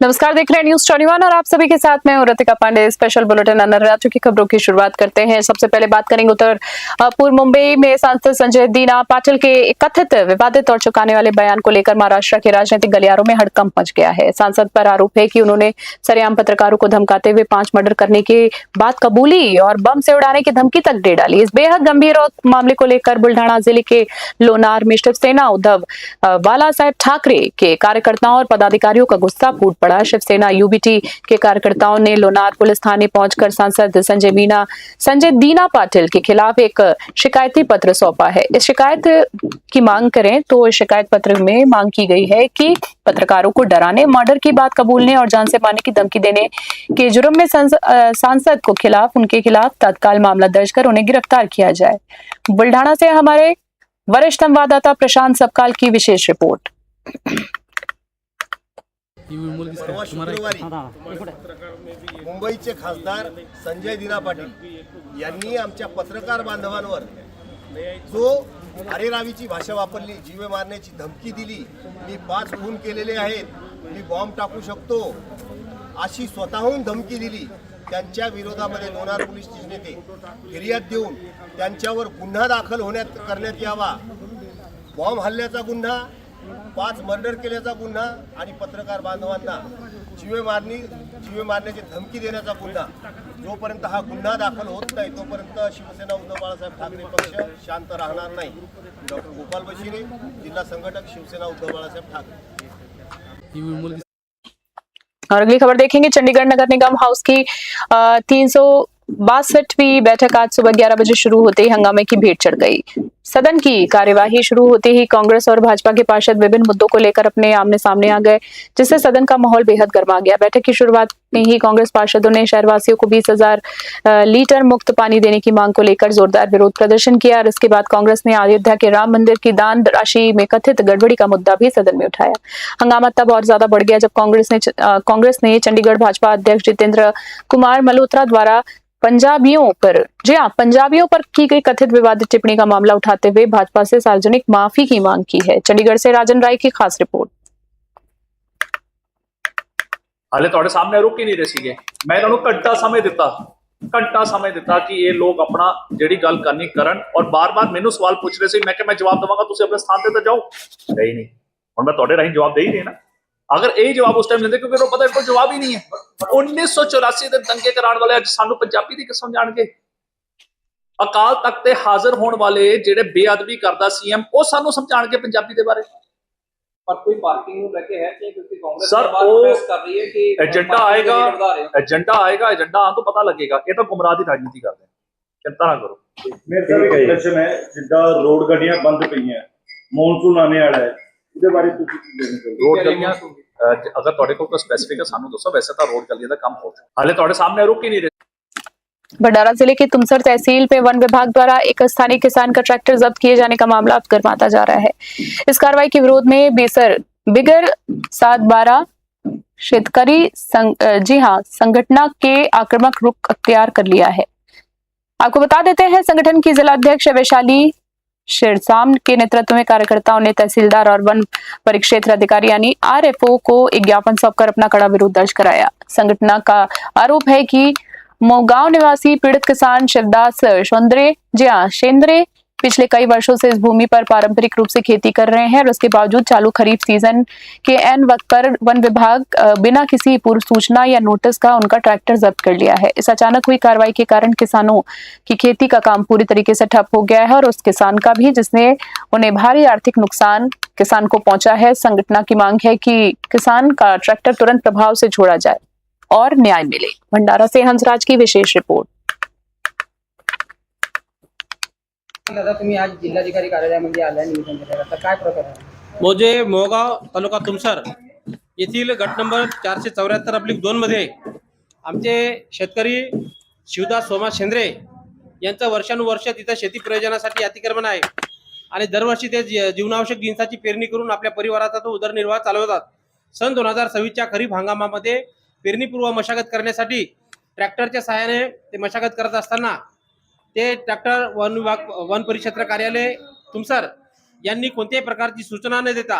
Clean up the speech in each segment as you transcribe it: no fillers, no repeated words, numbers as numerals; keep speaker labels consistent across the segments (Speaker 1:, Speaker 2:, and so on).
Speaker 1: नमस्कार, देख रहे हैं न्यूज 21 और आप सभी के साथ मैं हूं रतिका पांडे। स्पेशल बुलेटिन अंदर राज्य की खबरों की शुरुआत करते हैं। सबसे पहले बात करेंगे उत्तर पूर्व मुंबई में सांसद संजय दीना पाटिल के कथित विवादित और चौंकाने वाले बयान को लेकर महाराष्ट्र के राजनीतिक गलियारों में हड़कंप मच गया है। सांसद पर आरोप है कि उन्होंने सरेआम पत्रकारों को धमकाते हुए 5 मर्डर करने की बात कबूली और बम से उड़ाने की धमकी तक दे डाली। इस बेहद गंभीर और मामले को लेकर बुल्ढाना जिले के लोनार में शिवसेना उद्धव बाला साहेब ठाकरे के कार्यकर्ताओं और पदाधिकारियों का गुस्सा फूट पड़ा। शिवसेना यूबीटी के कार्यकर्ताओं ने लोनार पुलिस थाने पहुंचकर सांसद संजय दीना पाटिल के खिलाफ एक शिकायती पत्र सौंपा है। इस शिकायत की मांग करें तो इस शिकायत पत्र में मांग की गई है कि पत्रकारों को डराने, मर्डर की बात कबूलने और जान से मारने की धमकी देने के जुर्म में सांसद को उनके खिलाफ तत्काल मामला दर्ज कर उन्हें गिरफ्तार किया जाए। बुल्ढाना से हमारे वरिष्ठ संवाददाता प्रशांत सबकाल की विशेष रिपोर्ट।
Speaker 2: मुंबईचे खासदार संजय दीना पाटील यांनी आमच्या पत्रकार बांधवांवर जो अरेरावीची भाषा वापरली, जीवे मारण्याची धमकी दिली, मी 5 खून केलेले आहेत, मी बॉम्ब टाकू शकतो अशी स्वतःहून धमकी दिली। त्यांच्या विरोधामध्ये लोणार पोलीस स्टेशन येथे फिर्याद देऊन त्यांच्यावर गुन्हा दाखल करण्यात यावा। बॉम्ब हल्ल्याचा गुन्हा, 5 मर्डर केल्याचा गुन्हा आणि पत्रकार बांधवांना जीवे मारण्याची धमकी देण्याचा गुन्हा। जोपर्यंत हा गुन्हा दाखल होत नाही तोपर्यंत शिवसेना उद्धव बाळासाहेब ठाकरे पक्ष शांत राहणार नाही। डॉक्टर गोपाल बशिरे, जिल्हा संघटक, शिवसेना उद्धव बाळासाहेब ठाकरे।
Speaker 1: और अगली खबर देखेंगे। चंडीगढ़ नगर निगम हाउस की 362वीं बैठक आज सुबह 11 बजे शुरू होते ही हंगामे की भेंट चढ़ गई। सदन की कार्यवाही शुरू होते ही कांग्रेस और भाजपा के पार्षद विभिन्न मुद्दों को लेकर अपने आमने सामने आ गए, जिससे सदन का माहौल बेहद गर्मा गया। बैठक की शुरुआत में ही कांग्रेस पार्षदों ने शहरवासियों को 20,000 लीटर मुफ्त पानी देने की मांग को लेकर जोरदार विरोध प्रदर्शन किया और इसके बाद कांग्रेस ने अयोध्या के राम मंदिर की दान राशि में कथित गड़बड़ी का मुद्दा भी सदन में उठाया। हंगामा तब और ज्यादा बढ़ गया जब कांग्रेस ने चंडीगढ़ भाजपा अध्यक्ष जितेंद्र कुमार मल्होत्रा द्वारा पंजाबियों पर की गई कथित विवादित टिप्पणी का मामला उठाते हुए भाजपा से सार्वजनिक माफी की मांग की है। चंडीगढ़ से राजन राय की खास रिपोर्ट।
Speaker 3: हाले तुहाडे सामने रुक ही नहीं रहे सीगे। मैं तुहानू घंटा समय दिता कि ये लोग अपना जेड़ी गल करनी करन और बार-बार मेनू सवाल पूछ रहे सी। मैं मैं जवाब दवांगा, तुसीं अपने स्थान ते जाओ। गई नहीं, हुण मैं तुहाडे राहीं जवाब दे ही देना। अगर यही जवाब उस टाइम लेंदे, क्योंकि उन्होंने पता कोई जवाब ही नहीं है। 1984 ਦੇ ਦੰਗੇ ਕਰਾਉਣ ਵਾਲੇ ਅੱਜ ਸਾਨੂੰ ਪੰਜਾਬੀ ਦੀ ਕਿਸਮ ਜਾਣਗੇ। ਅਕਾਲ ਤਖਤ ਤੇ ਹਾਜ਼ਰ ਹੋਣ ਵਾਲੇ ਜਿਹੜੇ ਬੇਅਦਬੀ ਕਰਦਾ ਸੀਐਮ, ਉਹ ਸਾਨੂੰ ਸਮਝਾਣਗੇ ਪੰਜਾਬੀ ਦੇ ਬਾਰੇ।
Speaker 4: पर कोई पार्किंग को लेके है कि क्योंकि कांग्रेस
Speaker 3: सर
Speaker 4: प्रेस कर रही है कि
Speaker 3: एजेंडा आएगा एजेंडा आने तो पता लगेगा। ये तो गुमराह की राजनीति करते हैं, चिंता ना करो।
Speaker 5: मेरे साहब एक क्वेश्चन है, जिद्दां रोड गड्डियां बंद पई हैं, मॉनसून आने वाला है, ਉਹਦੇ ਬਾਰੇ ਤੁਸੀਂ ਕੀ ਕਹਿਣਾ ਚਾਹੋਗੇ?
Speaker 3: रोड गलियां अगर ਤੁਹਾਡੇ ਕੋਲ ਕੋਈ स्पेसिफिक है सानू दसो। वैसे तो रोड गलियां का काम हो चुका, हाले ਤੁਹਾਡੇ सामने रुक ही नहीं रहे।
Speaker 1: भंडारा जिले के तुमसर तहसील में वन विभाग द्वारा एक स्थानीय किसान का ट्रैक्टर जब्त किए जाने का मामला अब गर्माता जा रहा है। इस कार्रवाई के विरोध में बिगर 712 शेतकरी संगठन के आक्रामक रुख अख्तियार कर लिया है। आपको बता देते हैं, संगठन की जिला अध्यक्ष वैशाली शेरसाम के नेतृत्व में कार्यकर्ताओं ने तहसीलदार और वन परिक्षेत्र अधिकारी यानी आरएफओ को एक ज्ञापन सौंपकर अपना कड़ा विरोध दर्ज कराया। संगठन का आरोप है कि मोगांव निवासी पीड़ित किसान शिवदास शेंद्रे पिछले कई वर्षों से इस भूमि पर पारंपरिक रूप से खेती कर रहे हैं और उसके बावजूद चालू खरीफ सीजन के एन वक्त पर वन विभाग बिना किसी पूर्व सूचना या नोटिस का उनका ट्रैक्टर जब्त कर लिया है। इस अचानक हुई कार्रवाई के कारण किसानों की खेती का काम पूरी तरीके से ठप हो गया है और उस किसान का भी, जिसने उन्हें भारी आर्थिक नुकसान किसान को पहुंचा है। संगठन की मांग है कि किसान का ट्रैक्टर तुरंत प्रभाव से छोड़ा जाए और न्याय मिले। भंडारा से हंसराज की विशेष रिपोर्ट।
Speaker 4: दादा, तुम्ही आज जिल्हाधिकारी कार्यालयामध्ये आलाय निवेदन द्यायला, तर काय प्रकार आहे?
Speaker 6: मोजे मोहगाव तालुका तुमसर येथील गट नंबर 474/2 मध्ये आमचे शेतकरी शिवदास सोमा शेंद्रे यांचं वर्षानुवर्ष तिथं शेती प्रयोजनासाठी अतिक्रमण आहे आणि दरवर्षी ते जीवनावश्यक जिन्साची पेरणी करून आपल्या परिवाराचा तो उदरनिर्वाह चालवतात। सन 2026च्या खरीप हंगामामध्ये पेरणीपूर्व मशागत करण्यासाठी ट्रॅक्टरच्या सहाय्याने ते मशागत करत असताना ते ट्रॅक्टर वन परिक्षेत्र कार्यालय तुमसर यांनी कोणत्याही प्रकारची सूचना न देता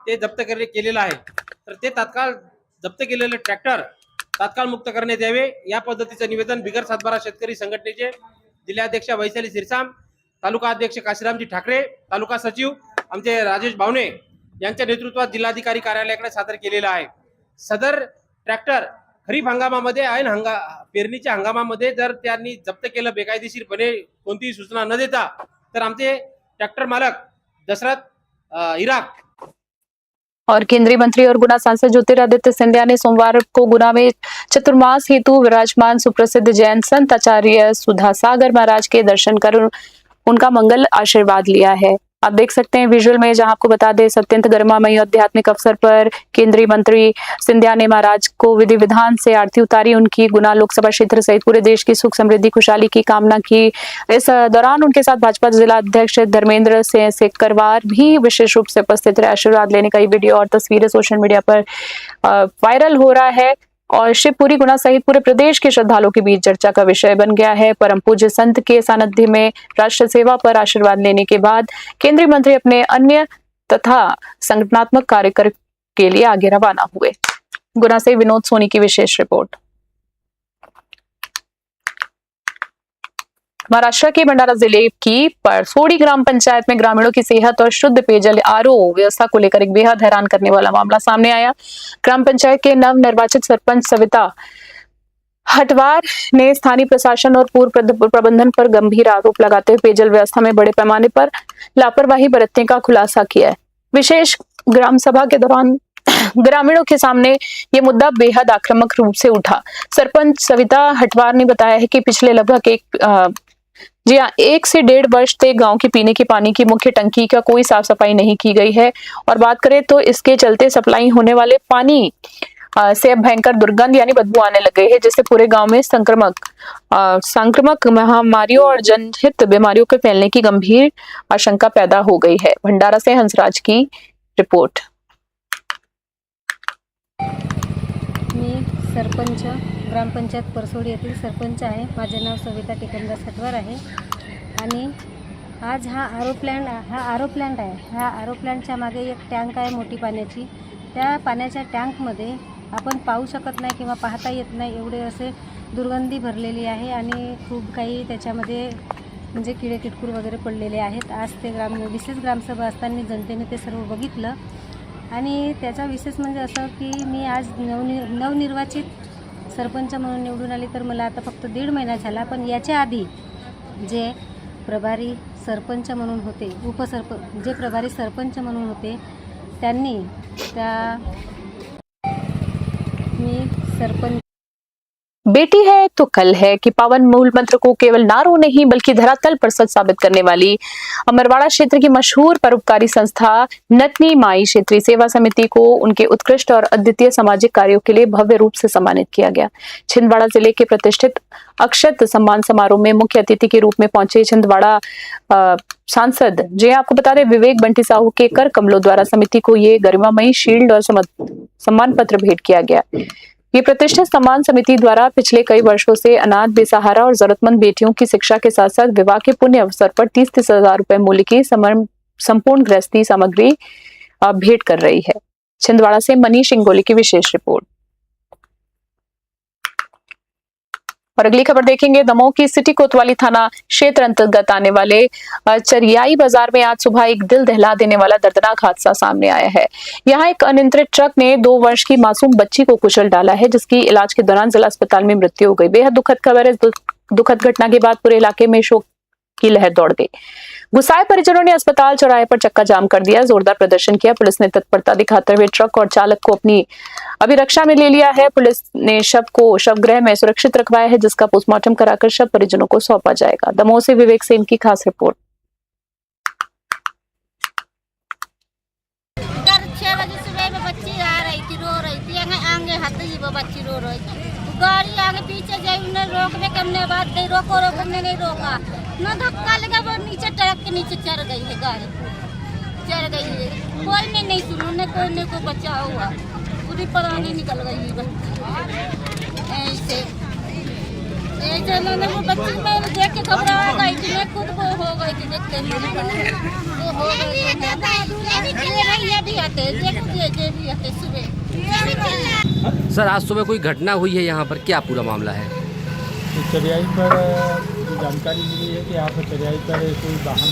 Speaker 6: ते जप्त केलेलं आहे। तर ते तात्काळ जप्त केलेले ट्रॅक्टर तात्काळ मुक्त करण्यात यावे, या पद्धतीचं निवेदन बिगर सातबारा शेतकरी संघटनेचे जिल्हाध्यक्ष वैशाली सिरसाम, तालुका अध्यक्ष काशीरामजी ठाकरे, तालुका सचिव आमचे राजेश बावणे यांच्या नेतृत्वात जिल्हाधिकारी कार्यालयाकडे सादर केलेला आहे. सदर ट्रॅक्टर खरीप हंगामामध्ये ऐन पेरणीच्या हंगामामध्ये जर त्यांनी जप्त केलं बेकायदेशीरपणे कोणतीही सूचना न देता, तर आमचे ट्रॅक्टर मालक दशरथ इराक
Speaker 1: और केंद्रीय मंत्री और गुना सांसद ज्योतिरादित्य सिंधिया ने सोमवार को गुना में चतुर्मास हेतु विराजमान सुप्रसिद्ध जैन संत आचार्य सुधासागर महाराज के दर्शन कर उनका मंगल आशीर्वाद लिया है। आप देख सकते हैं विजुअल में, जहां आपको बता दें अत्यंत गरिमामयी आध्यात्मिक अवसर पर केंद्रीय मंत्री सिंधिया ने महाराज को विधि विधान से आरती उतारी, उनकी गुना लोकसभा क्षेत्र सहित पूरे देश की सुख समृद्धि खुशहाली की कामना की। इस दौरान उनके साथ भाजपा जिला अध्यक्ष धर्मेंद्र सिंह सेकरवार भी विशेष रूप से उपस्थित रहे। आशीर्वाद लेने का ये वीडियो और तस्वीरें सोशल मीडिया पर वायरल हो रहा है और शिवपुरी गुना सहित पूरे प्रदेश के श्रद्धालुओं के बीच चर्चा का विषय बन गया है। परम पूज्य संत के सानिध्य में राष्ट्र सेवा पर आशीर्वाद लेने के बाद केंद्रीय मंत्री अपने अन्य तथा संगठनात्मक कार्य के लिए आगे रवाना हुए। गुना से विनोद सोनी की विशेष रिपोर्ट। महाराष्ट्र के भंडारा जिले की परसोड़ी ग्राम पंचायत में ग्रामीणों की सेहत और शुद्ध पेयजल आरओ व्यवस्था को लेकर एक बेहद हैरान करने वाला मामला सामने आया। ग्राम पंचायत के नव निर्वाचित सरपंच सविता हटवार ने स्थानीय प्रशासन और पूर्व प्रबंधन पर गंभीर आरोप लगाते हुए पेयजल व्यवस्था में बड़े पैमाने पर लापरवाही बरतने का खुलासा किया है। विशेष ग्राम सभा के दौरान ग्रामीणों के सामने ये मुद्दा बेहद आक्रामक रूप से उठा। सरपंच सविता हटवार ने बताया है कि पिछले लगभग 1 से 1.5 वर्ष से गांव के पीने के पानी की मुख्य टंकी का कोई साफ सफाई नहीं की गई है और बात करें तो इसके चलते सप्लाई होने वाले पानी से अब भयंकर दुर्गंध यानी बदबू आने लग गई है, जिससे पूरे गांव में संक्रामक महामारियों और जनहित बीमारियों के फैलने की गंभीर आशंका पैदा हो गई है। भंडारा से हंसराज की रिपोर्ट।
Speaker 7: मी सरपंच ग्रामपंचायत परसोडी येथील सरपंच आहे। माझे नाव सविता टिकमदास हटवार आहे आणि आज हा आरो प्लॅन्ट आहे। ह्या आरो प्लॅन्टच्या मागे एक टँक आहे मोठी पाण्याची। त्या पाण्याच्या टँकमध्ये आपण पाहू शकत नाही किंवा पाहता येत नाही एवढे असे दुर्गंधी भरलेली आहे आणि खूप काही त्याच्यामध्ये म्हणजे किडे किटकूर वगैरे पडलेले आहेत। आज ते विशेष ग्रामसभा असताना जनतेने ते सर्व बघितलं आणि त्याचा विशेष म्हणजे असं की मी आज नवनिर्वाचित सरपंच म्हणून निवडून आली, तर मला आता फक्त 1.5 महिना झाला, पण याच्या आधी जे प्रभारी सरपंच म्हणून होते जे प्रभारी सरपंच म्हणून होते त्यांनी मी सरपंच
Speaker 1: बेटी है तो कल है कि पावन मूल मंत्र को केवल नारों नहीं बल्कि धरातल पर सच साबित करने वाली अमरवाड़ा क्षेत्र की मशहूर परोपकारी संस्था नतनी माई क्षेत्रीय सेवा समिति को उनके उत्कृष्ट और अद्वितीय सामाजिक कार्यों के लिए भव्य रूप से सम्मानित किया गया। छिंदवाड़ा जिले के प्रतिष्ठित अक्षत सम्मान समारोह में मुख्य अतिथि के रूप में पहुंचे छिंदवाड़ा सांसद जी आपको बता दें विवेक बंटी साहू के कर कमलों द्वारा समिति को ये गरिमामयी शील्ड और सम्मान पत्र भेंट किया गया। ये प्रतिष्ठित सम्मान समिति द्वारा पिछले कई वर्षों से अनाथ बेसहारा और जरूरतमंद बेटियों की शिक्षा के साथ साथ विवाह के पुण्य अवसर पर 30-30 हजार रुपए मूल्य की संपूर्ण गृहस्थी सामग्री भेंट कर रही है। छिंदवाड़ा से मनीष इंगोली की विशेष रिपोर्ट। और अगली खबर देखेंगे, दमोह की सिटी कोतवाली थाना क्षेत्र अंतर्गत आने वाले चरियाई बाजार में आज सुबह एक दिल दहला देने वाला दर्दनाक हादसा सामने आया है। यहाँ एक अनियंत्रित ट्रक ने 2 वर्ष की मासूम बच्ची को कुचल डाला है, जिसकी इलाज के दौरान जिला अस्पताल में मृत्यु हो गई। बेहद दुखद खबर है। दुखद घटना के बाद पूरे इलाके में शोक की लहर दौड़ गई। गुस्साए परिजनों ने अस्पताल चौराहे पर चक्का जाम कर दिया, जोरदार प्रदर्शन किया। पुलिस ने तत्परता दिखाते हुए ट्रक और चालक को अपनी अभिरक्षा में ले लिया है। पुलिस ने शव को शवगृह में सुरक्षित रखवाया है, जिसका पोस्टमार्टम कराकर शव परिजनों को सौंपा जाएगा। दमोह से विवेक सेन की खास रिपोर्ट।
Speaker 8: 6 बजे सुबह में बच्ची आ रही थी, रो रही थी। आगे हाथ ही वो बच्ची रो रही थी। गाड़ी आगे पीछे जाई, उन्हें रोकने के हमने बात नहीं, रोको हमने नहीं रोका ना, धक्का लगा वो नीचे ट्रक के नीचे चढ़ गई है गाड़ी, चढ़ गई है। कोई ने नहीं सुना, उन्हें कोई ने को बचाव हुआ, पूरी पुरानी निकल गई ऐसे मैंने वो बच्ची मैंने देख के घबरा गई थी, मैं खुद वो हो गई थी देखते वो हो गई। ये भी आते सुबह
Speaker 9: सर आज सुबह कोई घटना हुई है यहाँ पर, क्या पूरा मामला है?
Speaker 10: तो चरियाई पर जो जानकारी मिली है कि यहाँ पर चरियाई पर कोई वाहन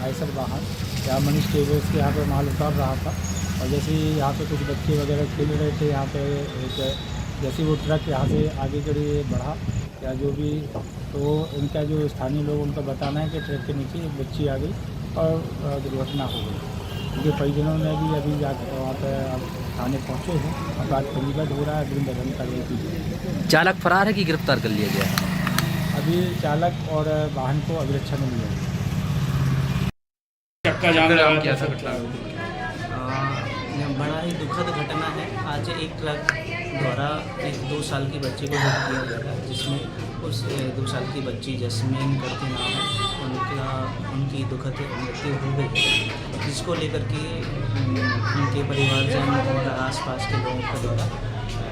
Speaker 10: आयसर वाहन यहाँ मनीष ट्रेवल्स के यहाँ पर माल उतार रहा था, और जैसे ही यहाँ पे कुछ बच्चे वगैरह खेल रहे थे यहाँ पे एक जैसे वो ट्रक यहाँ से आगे के लिए बढ़ा या जो भी, तो इनका जो स्थानीय लोग उनका बताना है कि ट्रक के नीचे एक बच्ची आ गई और दुर्घटना हो गई। उनके परिजनों ने भी अभी जाकर वहाँ पर थाने पहुँचे हैं, अब आज पंजीबद्ध हो रहा है, अग्रिम दंड कार्रवाई की जाएगी।
Speaker 9: चालक फरार है कि गिरफ्तार कर लिया गया है?
Speaker 10: अभी चालक और वाहन को अभिरक्षा में लिया गया।
Speaker 11: बड़ा ही दुखद घटना है। आज एक ट्रक द्वारा एक 2 साल की बच्ची को हिट किया गया है, जिसमें उस 2 साल की बच्ची जैस्मीन करके नाम है, उनकी दुखद मृत्यु हो गई है, जिसको लेकर के उनके परिवारजन और आसपास के लोगों के द्वारा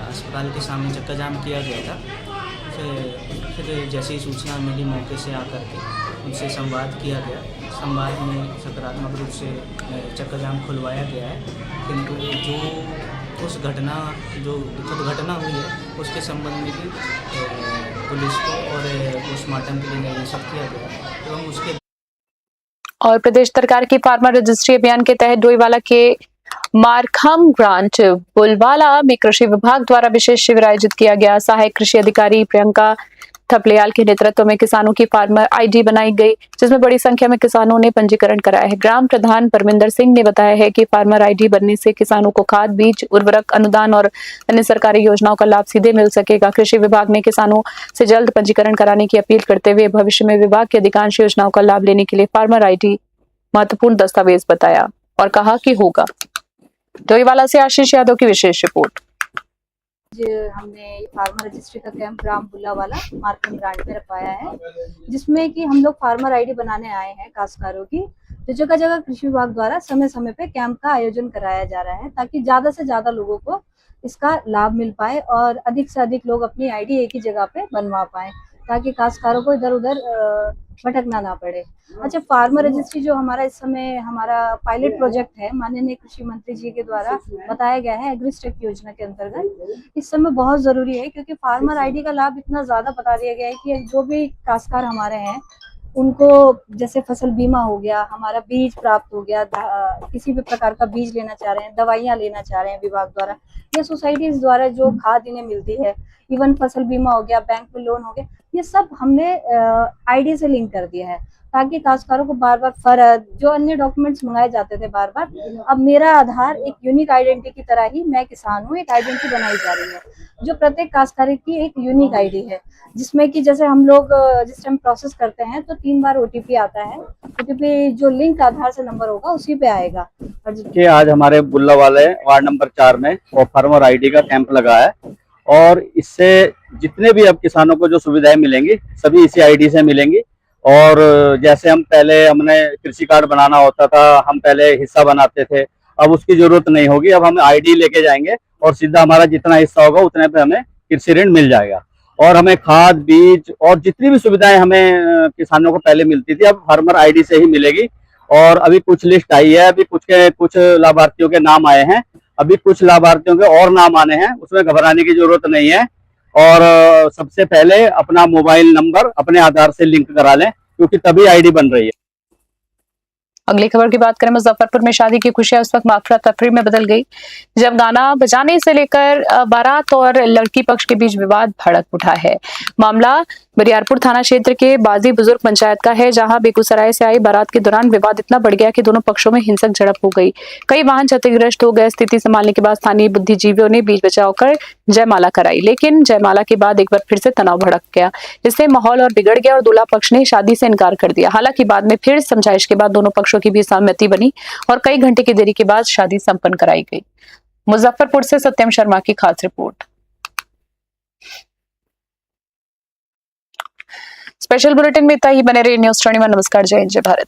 Speaker 11: अस्पताल के सामने चक्का जाम किया गया था। फिर जैसे ही सूचना मिली मौके से आकर के उनसे संवाद किया गया। संवाद में सकारात्मक रूप से चक्का जाम खुलवाया गया है, किंतु जो उस घटना जो दुखद घटना हुई है उसके संबंध में भी पुलिस को और पोस्टमार्टम के लिए निर्देशित किया गया एवं उसके
Speaker 1: और प्रदेश सरकार की फार्मर रजिस्ट्री अभियान के तहत डोईवाला के मारखाम ब्रांच बुलवाला में कृषि विभाग द्वारा विशेष शिविर आयोजित किया गया। सहायक कृषि अधिकारी प्रियंका थपलियाल के नेतृत्व में किसानों की फार्मर आईडी बनाई गई, जिसमें बड़ी संख्या में किसानों ने पंजीकरण कराया है। ग्राम प्रधान परमिंदर सिंह ने बताया है कि फार्मर आईडी बनने से किसानों को खाद, बीज, उर्वरक, अनुदान और अन्य सरकारी योजनाओं का लाभ सीधे मिल सकेगा। कृषि विभाग ने किसानों से जल्द पंजीकरण कराने की अपील करते हुए भविष्य में विभाग की अधिकांश योजनाओं का लाभ लेने के लिए फार्मर आईडी महत्वपूर्ण दस्तावेज बताया और कहा कि होगा। डोईवाला से आशीष यादव की विशेष रिपोर्ट।
Speaker 12: हमने फार्मर रजिस्ट्री का कैंप ग्राम बुल्लावाला मारकम ब्रांच में रखवाया है, जिसमें कि हम लोग फार्मर आईडी बनाने आए हैं काश्तकारों की। तो जगह जगह कृषि विभाग द्वारा समय समय पे कैंप का आयोजन कराया जा रहा है, ताकि ज्यादा से ज्यादा लोगों को इसका लाभ मिल पाए और अधिक से अधिक लोग अपनी आईडी एक ही जगह पे बनवा पाए, ताकि काश्तकारों को इधर उधर भटकना ना पड़े। अच्छा, फार्मर रजिस्ट्री जो हमारा इस समय हमारा पायलट प्रोजेक्ट है, माननीय कृषि मंत्री जी के द्वारा बताया गया है एग्रीस्टेक योजना के अंतर्गत, इस समय बहुत जरूरी है, क्योंकि फार्मर आईडी का लाभ इतना ज्यादा बता दिया गया है कि जो भी काश्तकार हमारे हैं उनको जैसे फसल बीमा हो गया, हमारा बीज प्राप्त हो गया, किसी भी प्रकार का बीज लेना चाह रहे हैं, दवाइयाँ लेना चाह रहे हैं विभाग द्वारा या सोसाइटीज द्वारा जो खाद इन्हें मिलती है, इवन फसल बीमा हो गया, बैंक में लोन हो गया, ये सब हमने आईडी से लिंक कर दिया है, ताकि काश्तकारों को बार बार फर्द जो अन्य डॉक्यूमेंट्स मंगाए जाते थे बार बार, अब मेरा आधार एक यूनिक आइडेंटिटी की तरह ही मैं किसान हूँ, एक आइडेंटिटी बनाई जा रही है, जो प्रत्येक काश्तकार की एक यूनिक आईडी है, जिसमें कि जैसे हम लोग जिस टाइम प्रोसेस करते हैं तो 3 बार ओटीपी आता है। ओटीपी जो लिंक आधार से नंबर होगा उसी पे आएगा।
Speaker 13: कि आज हमारे बुल्लावाले वार्ड नंबर 4 में फार्मर आईडी का कैंप लगा है, और इससे जितने भी अब किसानों को जो सुविधाएं मिलेंगी सभी इसी आईडी से मिलेंगी। और जैसे हमने कृषि कार्ड बनाना होता था, हम पहले हिस्सा बनाते थे, अब उसकी जरूरत नहीं होगी। अब हम आईडी लेके जाएंगे और सीधा हमारा जितना हिस्सा होगा उतने पे हमें कृषि ऋण मिल जाएगा, और हमें खाद, बीज और जितनी भी सुविधाएं हमें किसानों को पहले मिलती थी अब फार्मर आईडी से ही मिलेगी। और अभी कुछ लिस्ट आई है, अभी कुछ लाभार्थियों के नाम आए हैं, अभी कुछ लाभार्थियों के और नाम आने हैं, उसमें घबराने की जरूरत नहीं है। और सबसे पहले अपना मोबाइल नंबर अपने आधार से लिंक करा लें, क्योंकि तभी आईडी बन रही है।
Speaker 1: अगली खबर की बात करें, मुजफ्फरपुर में शादी की खुशियां उस वक्त माफरा तफरी में बदल गई जब गाना बजाने से लेकर बारात और लड़की पक्ष के बीच विवाद भड़क उठा है। मामला बरियारपुर थाना क्षेत्र के बाजी बुजुर्ग पंचायत का है, जहां बेगूसराय से आई बारात के दौरान विवाद इतना बढ़ गया कि दोनों पक्षों में हिंसक झड़प हो गई। कई वाहन क्षतिग्रस्त हो गए। स्थिति संभालने के बाद स्थानीय बुद्धिजीवियों ने बीच बचाव कर जयमाला कराई, लेकिन जयमाला के बाद एक बार फिर से तनाव भड़क गया। इससे माहौल और बिगड़ गया और दूल्हा पक्ष ने शादी से इनकार कर दिया। हालांकि बाद में फिर समझाइश के बाद दोनों पक्षों की भी सहमति बनी और कई घंटे की देरी के बाद शादी संपन्न कराई गई। मुजफ्फरपुर से सत्यम शर्मा की खास रिपोर्ट। स्पेशल बुलेटिन में इतना ही। बने रहिए न्यूज़ 21। नमस्कार, जय हिंद, जय भारत।